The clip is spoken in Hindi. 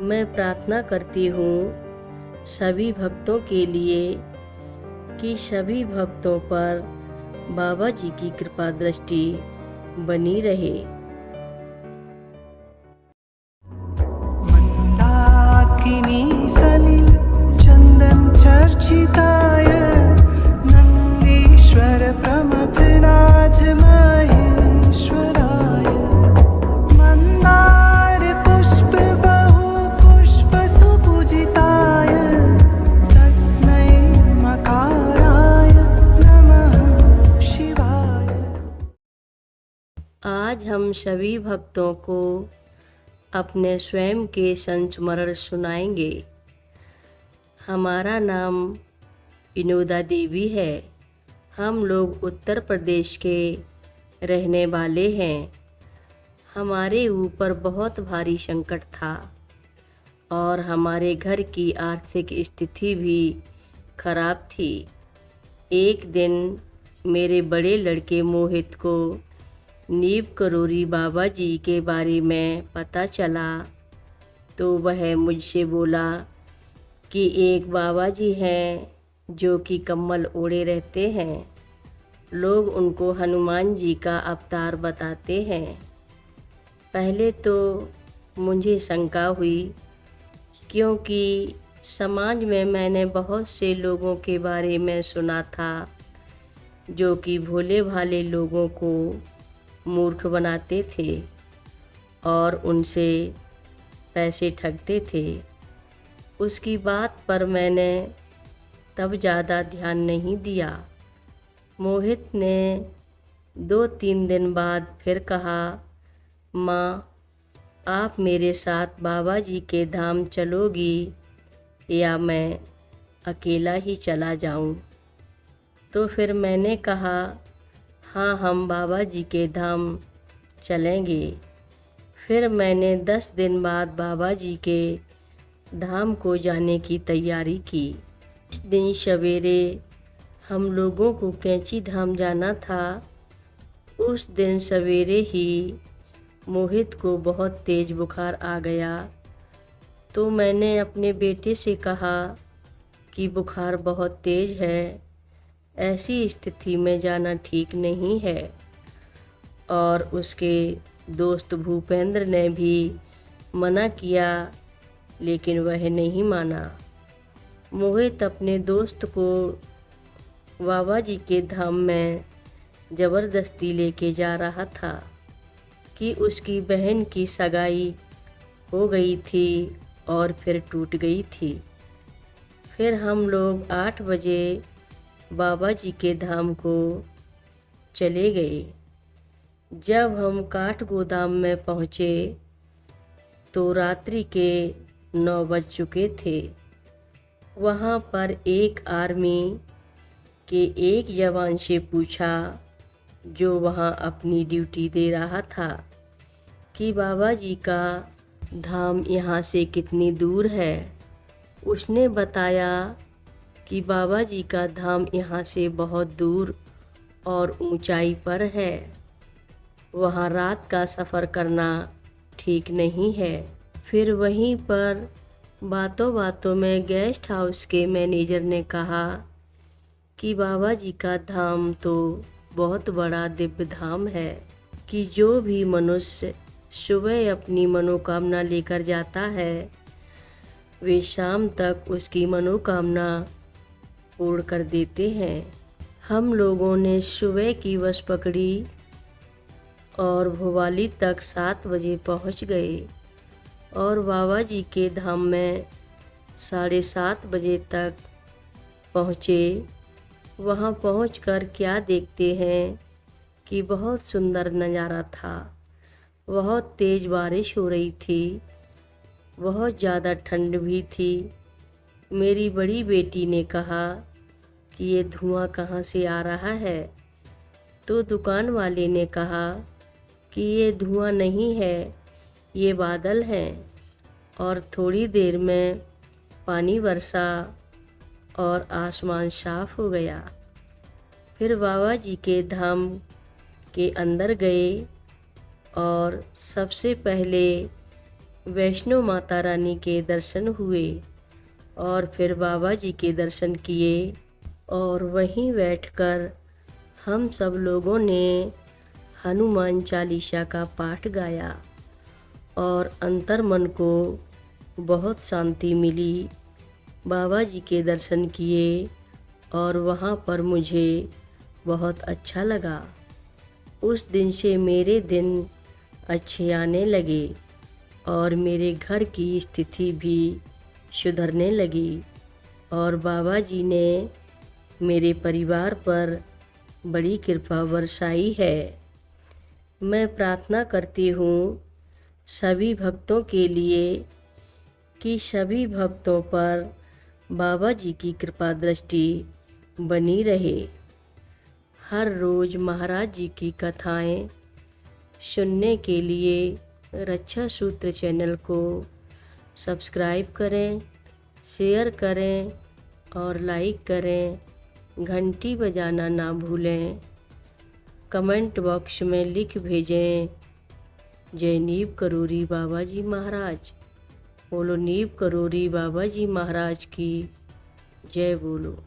मैं प्रार्थना करती हूँ सभी भक्तों के लिए कि सभी भक्तों पर बाबा जी की कृपा दृष्टि बनी रहे। मंदाकिनी सलिल चंदन चर्चिताय नंदीश्वर प्रमथनाथ महेश्वराय मंदार पुष्प बहु पुष्प सुपूजिताय तस्मै मकाराय नमः शिवाय। आज हम सभी भक्तों को अपने स्वयं के संस्मरण सुनाएंगे। हमारा नाम विनोदा देवी है। हम लोग उत्तर प्रदेश के रहने वाले हैं। हमारे ऊपर बहुत भारी संकट था और हमारे घर की आर्थिक स्थिति भी खराब थी। एक दिन मेरे बड़े लड़के मोहित को नीम करोली बाबा जी के बारे में पता चला तो वह मुझसे बोला कि एक बाबा जी हैं जो कि कम्बल ओढ़े रहते हैं। लोग उनको हनुमान जी का अवतार बताते हैं। पहले तो मुझे शंका हुई क्योंकि समाज में मैंने बहुत से लोगों के बारे में सुना था जो कि भोले भाले लोगों को मूर्ख बनाते थे और उनसे पैसे ठगते थे। उसकी बात पर मैंने तब ज़्यादा ध्यान नहीं दिया। मोहित ने 2-3 दिन बाद फिर कहा, माँ आप मेरे साथ बाबा जी के धाम चलोगी या मैं अकेला ही चला जाऊं? तो फिर मैंने कहा हाँ हम बाबा जी के धाम चलेंगे। फिर मैंने 10 दिन बाद बाबा जी के धाम को जाने की तैयारी की। इस दिन सवेरे हम लोगों को कैंची धाम जाना था। उस दिन सवेरे ही मोहित को बहुत तेज़ बुखार आ गया तो मैंने अपने बेटे से कहा कि बुखार बहुत तेज़ है, ऐसी स्थिति में जाना ठीक नहीं है। और उसके दोस्त भूपेंद्र ने भी मना किया लेकिन वह नहीं माना। मोहित अपने दोस्त को बाबा जी के धाम में ज़बरदस्ती लेके जा रहा था कि उसकी बहन की सगाई हो गई थी और फिर टूट गई थी। फिर हम लोग 8 बजे बाबा जी के धाम को चले गए। जब हम काठ गोदाम में पहुँचे तो रात्रि के 9 बज चुके थे। वहाँ पर एक आर्मी के एक जवान से पूछा जो वहाँ अपनी ड्यूटी दे रहा था कि बाबा जी का धाम यहाँ से कितनी दूर है। उसने बताया कि बाबा जी का धाम यहाँ से बहुत दूर और ऊंचाई पर है। वहाँ रात का सफ़र करना ठीक नहीं है। फिर वहीं पर बातों बातों में गेस्ट हाउस के मैनेजर ने कहा कि बाबा जी का धाम तो बहुत बड़ा दिव्य धाम है कि जो भी मनुष्य सुबह अपनी मनोकामना लेकर जाता है वे शाम तक उसकी मनोकामना पूर्ण कर देते हैं। हम लोगों ने सुबह की बस पकड़ी और भोपाली तक 7 बजे पहुंच गए और बाबा जी के धाम में 7:30 बजे तक पहुँचे। वहाँ पहुंचकर क्या देखते हैं कि बहुत सुंदर नज़ारा था। बहुत तेज़ बारिश हो रही थी, बहुत ज़्यादा ठंड भी थी। मेरी बड़ी बेटी ने कहा कि ये धुआं कहाँ से आ रहा है? तो दुकान वाले ने कहा कि ये धुआं नहीं है, ये बादल हैं और थोड़ी देर में पानी बरसा और आसमान साफ हो गया। फिर बाबा जी के धाम के अंदर गए और सबसे पहले वैष्णो माता रानी के दर्शन हुए और फिर बाबा जी के दर्शन किए और वहीं बैठकर हम सब लोगों ने हनुमान चालीसा का पाठ गाया और अंतर मन को बहुत शांति मिली। बाबा जी के दर्शन किए और वहाँ पर मुझे बहुत अच्छा लगा। उस दिन से मेरे दिन अच्छे आने लगे और मेरे घर की स्थिति भी सुधरने लगी और बाबा जी ने मेरे परिवार पर बड़ी कृपा बरसाई है। मैं प्रार्थना करती हूँ सभी भक्तों के लिए कि सभी भक्तों पर बाबा जी की कृपा दृष्टि बनी रहे। हर रोज़ महाराज जी की कथाएं सुनने के लिए रक्षा सूत्र चैनल को सब्सक्राइब करें, शेयर करें और लाइक करें। घंटी बजाना ना भूलें। कमेंट बॉक्स में लिख भेजें जय नीव करोरी बाबा जी महाराज। बोलो नीव करोरी बाबा जी महाराज की जय बोलो।